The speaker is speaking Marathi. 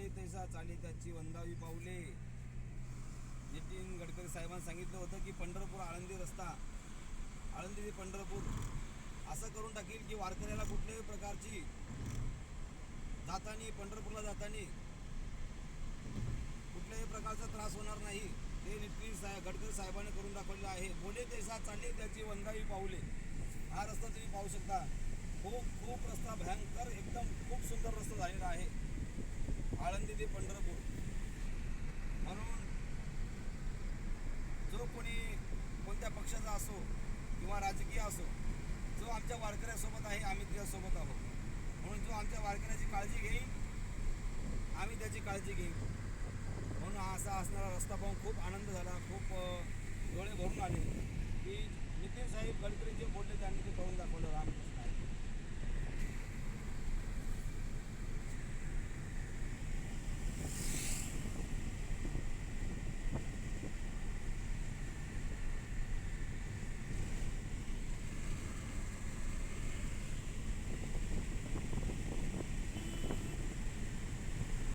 बोले तैसा चाले त्याची वंदावी पाऊले. नितीन गडकरी साहेबांनी सांगितलं होतं की पंढरपूर आळंदी रस्ता, आळंदी ते पंढरपूर असं करून टाकील की वारकऱ्याला कुठल्याही प्रकारची जातानी, पंढरपूरला जातानी कुठल्याही प्रकारचा त्रास होणार नाही. ते नितीन गडकरी साहेबांनी करून दाखवलेलं आहे. बोले तैसा चालले त्याची वंदावी पाऊले. हा रस्ता तुम्ही पाहू शकता. खूप रस्ता भयंकर, एकदम खूप सुंदर रस्ता झालेला आहे आळंदी ते पंढरपूर. म्हणून जो कोणी कोणत्या पक्षाचा असो किंवा राजकीय असो, जो आमच्या वारकऱ्यासोबत आहे आम्ही त्याच्यासोबत आहोत. म्हणून जो आमच्या वारकऱ्याची काळजी घेईल आम्ही त्याची काळजी घेईल. म्हणून असा असणारा रस्ता पाहून खूप आनंद झाला, खूप डोळे भरून आले की नितीन साहेब गडकरी जे बोलले त्यांना